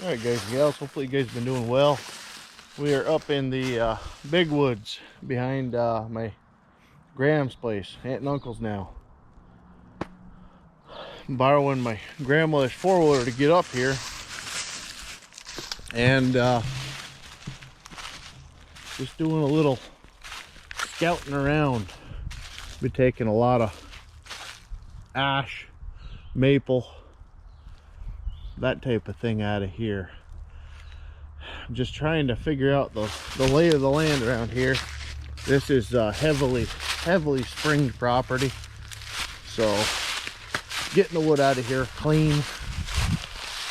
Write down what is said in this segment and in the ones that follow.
Alright guys and gals, hopefully you guys have been doing well. We are up in the big woods behind my Graham's place, aunt and uncle's now. I'm borrowing my grandmother's four-wheeler to get up here. And just doing a little scouting around. Been taking a lot of ash, maple, that type of thing out of here. I'm just trying to figure out the lay of the land around here. This is heavily springed property, so getting the wood out of here clean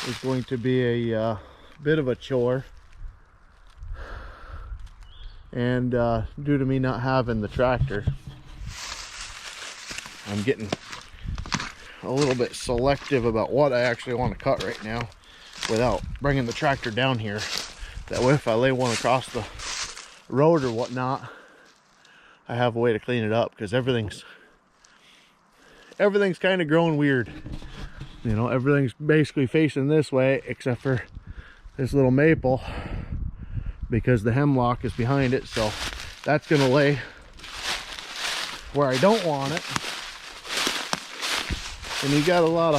is going to be a bit of a chore. And due to me not having the tractor, I'm getting a little bit selective about what I actually want to cut right now without bringing the tractor down here. That way if I lay one across the road or whatnot, I have a way to clean it up, because everything's kind of growing weird. You know, everything's basically facing this way except for this little maple, because the hemlock is behind it, so that's gonna lay where I don't want it. And you got a lot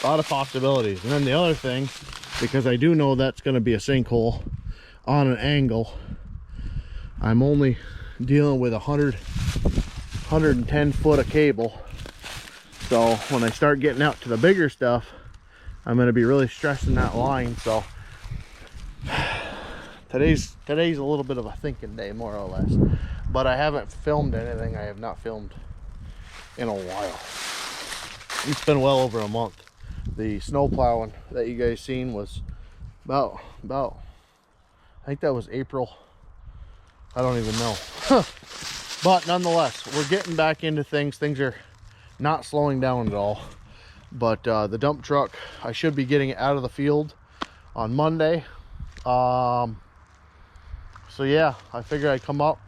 of possibilities. And then the other thing, because I do know that's going to be a sinkhole on an angle, I'm only dealing with 110 foot of cable. So when I start getting out to the bigger stuff, I'm going to be really stressing that line. So today's a little bit of a thinking day, more or less. But I haven't filmed anything. I have not filmed in a while. It's been well over a month. The snow plowing that you guys seen was about I think that was April. I don't even know. But nonetheless, we're getting back into things. Things are not slowing down at all. But the dump truck, I should be getting it out of the field on Monday. So yeah, I figured I'd come up,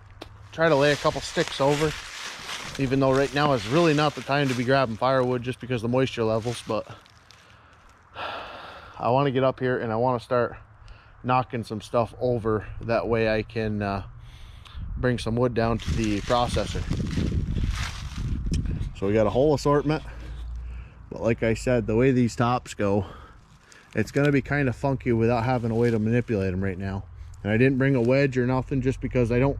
try to lay a couple sticks over, even though right now is really not the time to be grabbing firewood just because of the moisture levels. But I want to get up here and I want to start knocking some stuff over. That way I can bring some wood down to the processor. So we got a whole assortment, but like I said, the way these tops go, it's going to be kind of funky without having a way to manipulate them right now. And I didn't bring a wedge or nothing just because I don't,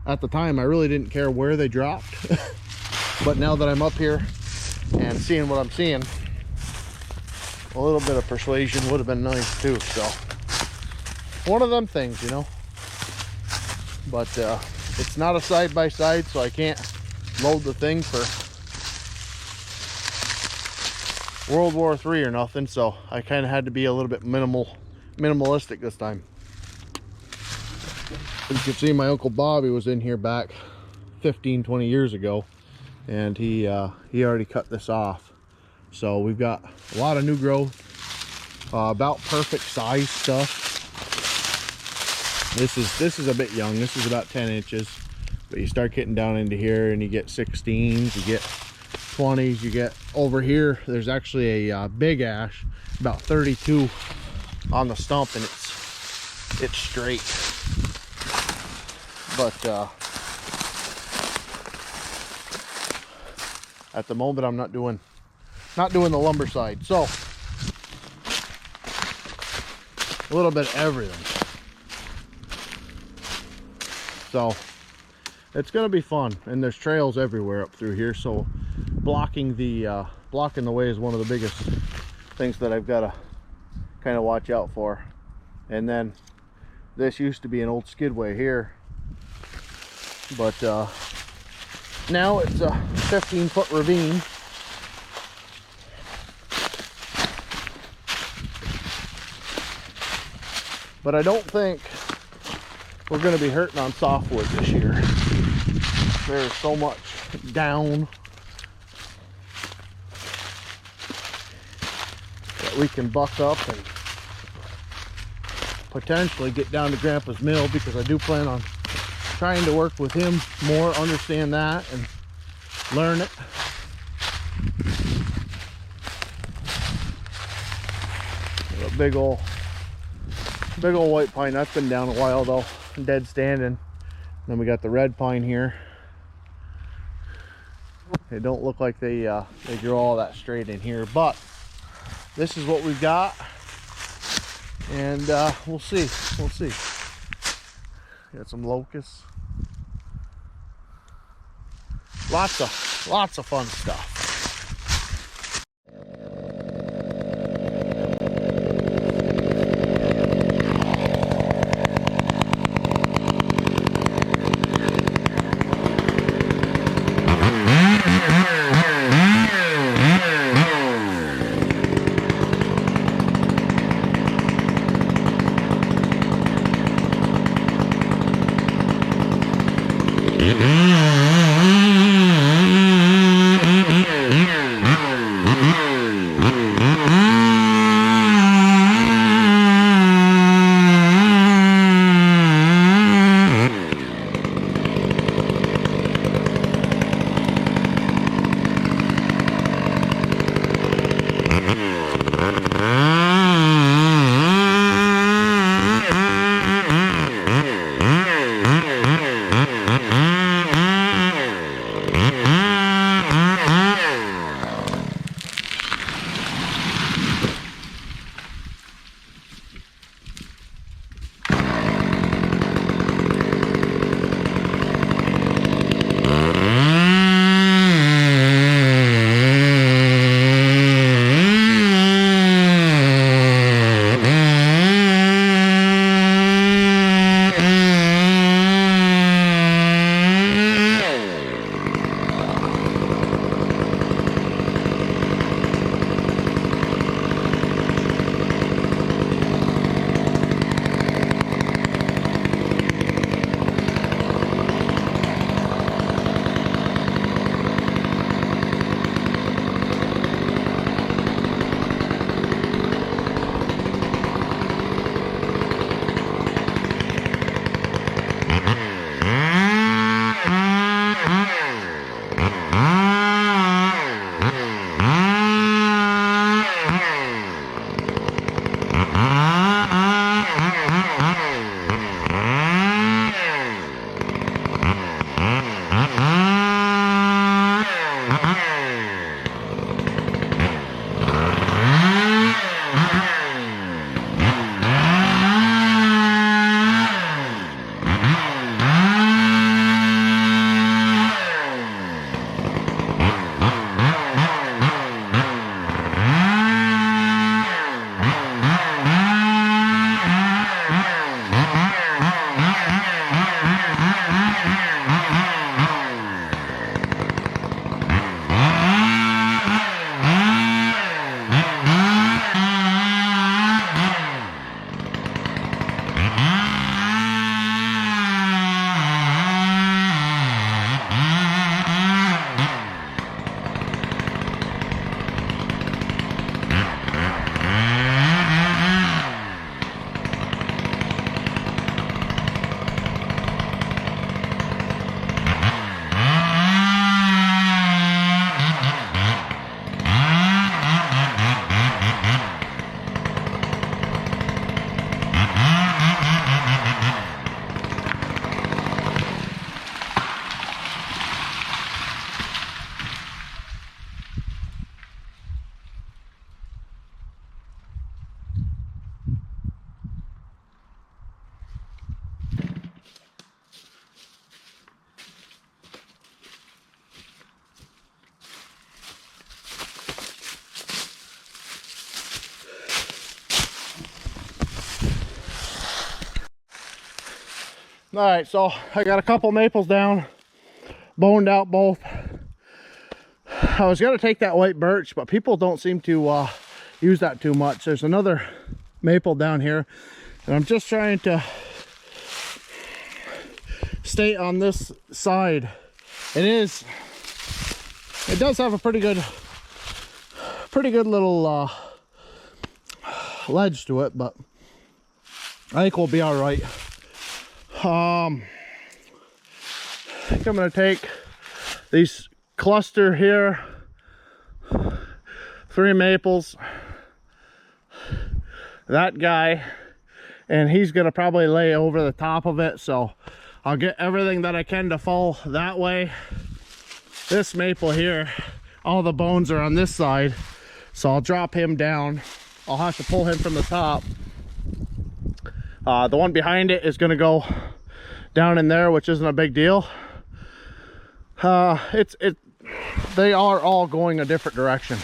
at the time I really didn't care where they dropped. But now that I'm up here and seeing what I'm seeing, a little bit of persuasion would have been nice too. So one of them things, you know. But it's not a side-by-side, so I can't load the thing for World War III or nothing. So I kind of had to be a little bit minimalistic this time. You can see my Uncle Bobby was in here back 15-20 years ago, and he already cut this off. So we've got a lot of new growth, about perfect size stuff. This is a bit young. This is about 10 inches, but you start getting down into here and you get 16s, you get 20s, you get over here. There's actually a big ash, about 32 on the stump, and it's straight. But at the moment I'm not doing the lumber side. So a little bit of everything. So it's gonna be fun, and there's trails everywhere up through here. So blocking the way is one of the biggest things that I've got to kind of watch out for. And then this used to be an old skidway here, but now it's a 15-foot ravine. But I don't think we're going to be hurting on softwood this year. There's so much down that we can buck up and potentially get down to Grandpa's mill, because I do plan on trying to work with him more, understand that and learn it. big old white pine. That's been down a while though, dead standing. Then we got the red pine here. They don't look like they grow all that straight in here, but this is what we've got, and we'll see. Got some locusts. Lots of fun stuff. All right, so I got a couple maples down, boned out both. I was gonna take that white birch, but people don't seem to use that too much. There's another maple down here, and I'm just trying to stay on this side. It does have a pretty good little ledge to it, but I think we'll be all right. I think I'm gonna take these cluster here, 3 maples, that guy, and he's gonna probably lay over the top of it, so I'll get everything that I can to fall that way. This maple here, all the bones are on this side, so I'll drop him down. I'll have to pull him from the top. The one behind it is gonna go down in there, which isn't a big deal. They are all going a different direction,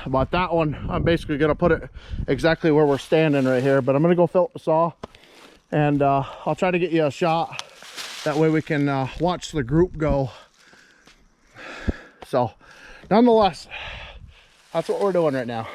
but that one I'm basically gonna put it exactly where we're standing right here. But I'm gonna go fill up the saw, and I'll try to get you a shot, that way we can watch the group go. So nonetheless, that's what we're doing right now.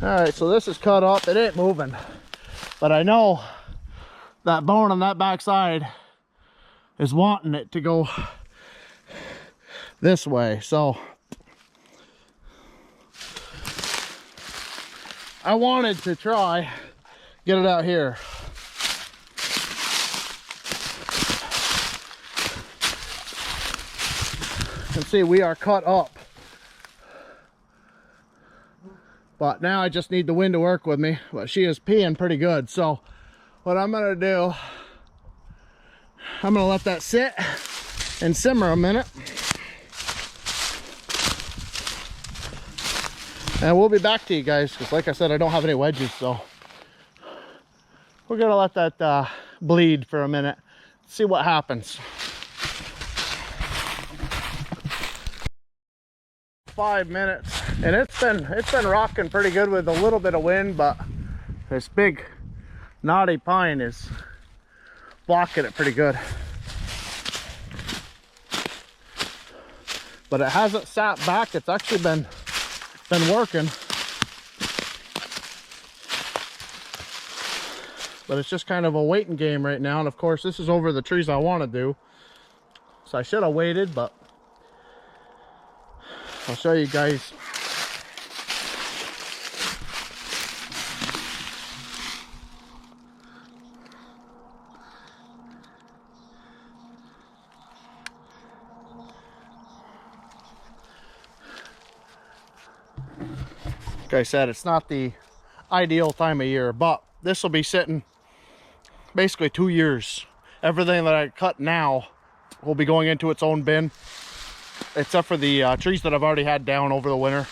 All right, so this is cut up. It ain't moving, but I know that bone on that back side is wanting it to go this way. So I wanted to try get it out here. And see, we are cut up. But now I just need the wind to work with me. But she is peeing pretty good. So what I'm gonna do, I'm gonna let that sit and simmer a minute. And we'll be back to you guys, because like I said, I don't have any wedges, so we're gonna let that bleed for a minute, see what happens. 5 minutes, and it's been rocking pretty good with a little bit of wind, but this big knotty pine is blocking it pretty good. But it hasn't sat back. It's actually been working, but it's just kind of a waiting game right now. And of course, this is over the trees I want to do, so I should have waited, but I'll show you guys. Like I said, it's not the ideal time of year, but this will be sitting basically 2 years. Everything that I cut now will be going into its own bin, except for the trees that I've already had down over the winter.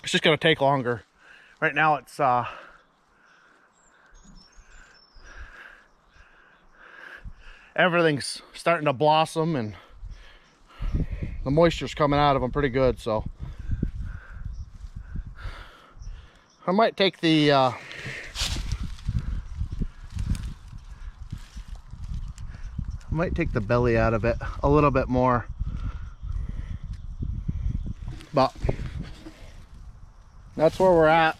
It's just gonna take longer. Right now it's everything's starting to blossom and the moisture's coming out of them pretty good, so I might take the belly out of it a little bit more, but that's where we're at.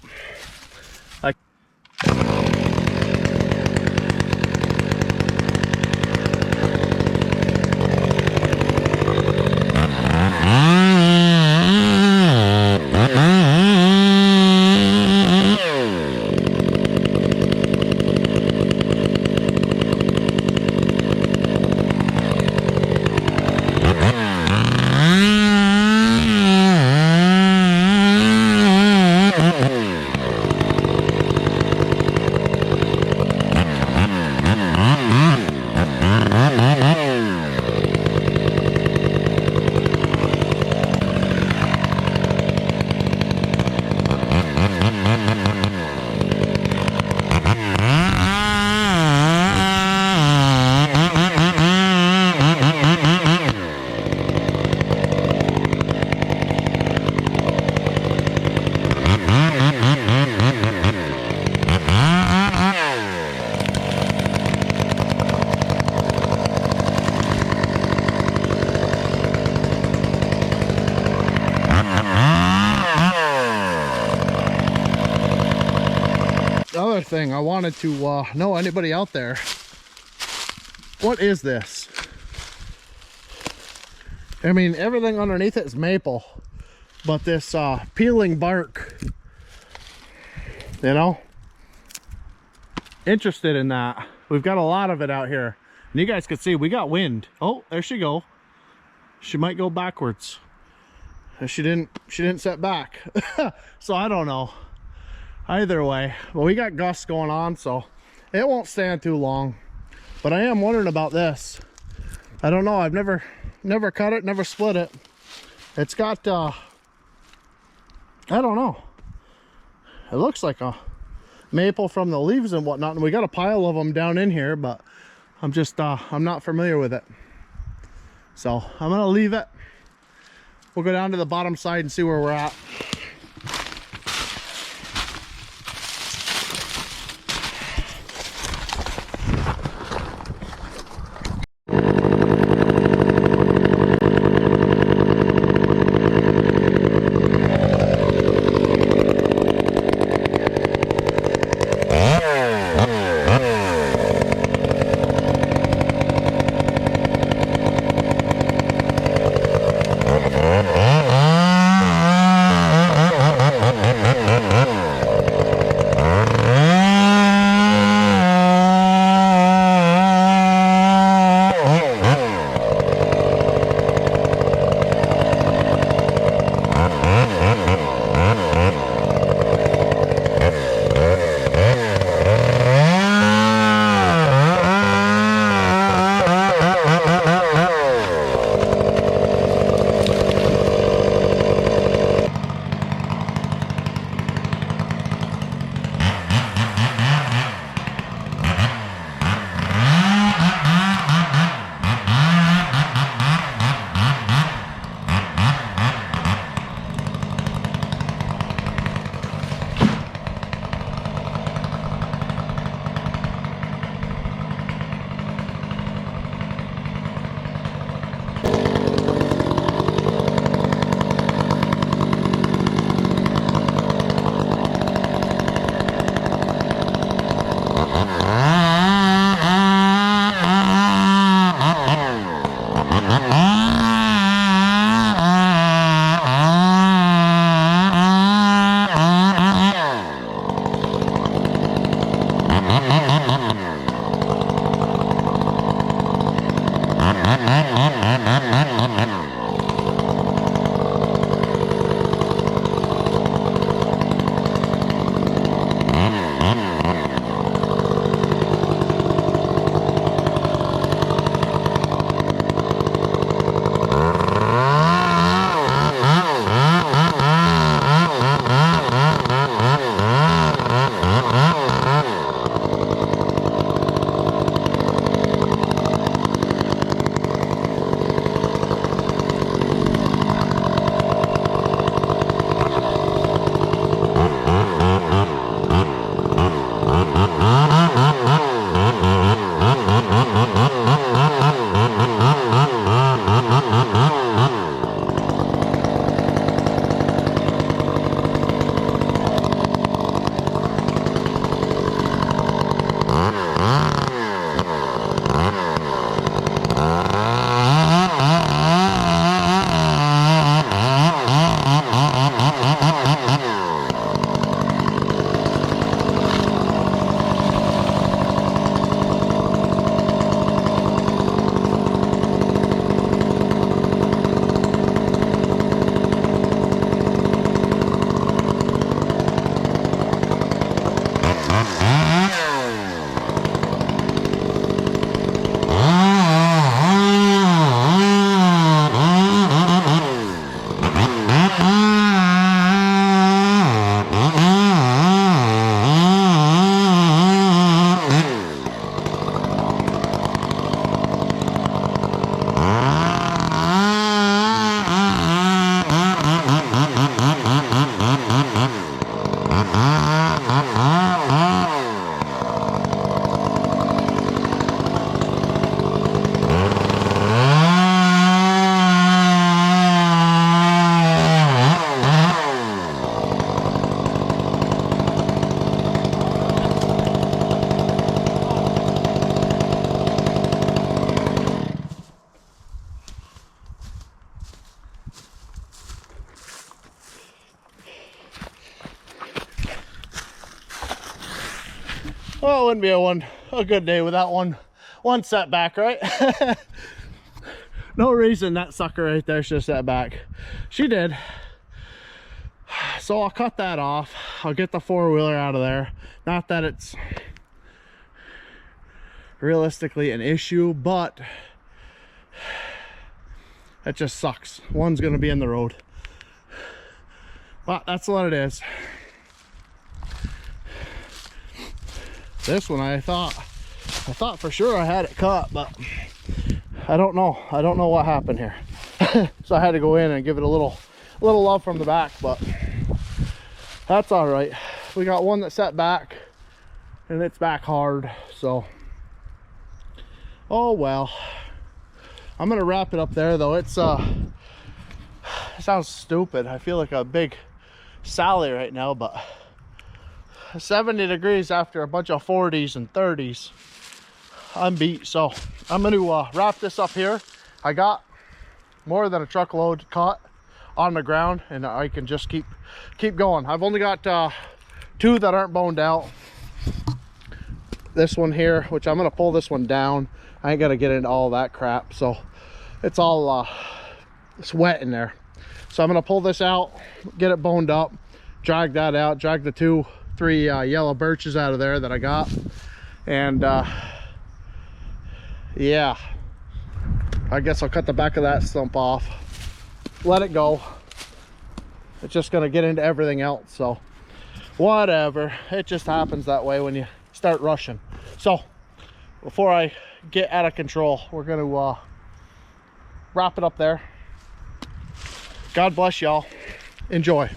Other thing, I wanted to know anybody out there, what is this? I mean, everything underneath it is maple, but this peeling bark, you know, interested in that. We've got a lot of it out here, and you guys can see we got wind. Oh, there she go. She might go backwards. She didn't set back. So I don't know. Either way, but we got gusts going on, so it won't stand too long. But I am wondering about this. I don't know, I've never cut it, never split it. It's got I don't know, it looks like a maple from the leaves and whatnot, and we got a pile of them down in here, but I'm just I'm not familiar with it, so I'm gonna leave it. We'll go down to the bottom side and see where we're at. wouldn't be a good day without one setback, right? No reason that sucker right there should have set back. She did. So I'll cut that off. I'll get the four-wheeler out of there. Not that it's realistically an issue, but it just sucks. One's gonna be in the road. But that's what it is. This one I thought for sure I had it cut, but I don't know what happened here. So I had to go in and give it a little love from the back, but that's all right. We got one that set back and it's back hard, so oh well. I'm gonna wrap it up there though. It's it sounds stupid. I feel like a big Sally right now, but 70 degrees after a bunch of 40s and 30s, I'm beat. So I'm going to wrap this up here. I got more than a truckload caught on the ground, and I can just keep going. I've only got 2 that aren't boned out. This one here, which I'm going to pull this one down. I ain't got to get into all that crap, so it's all it's wet in there. So I'm going to pull this out, get it boned up, drag that out, drag the 2-3 yellow birches out of there that I got, and yeah, I guess I'll cut the back of that stump off, let it go. It's just gonna get into everything else, so whatever. It just happens that way when you start rushing. So before I get out of control, we're gonna wrap it up there. God bless y'all. Enjoy.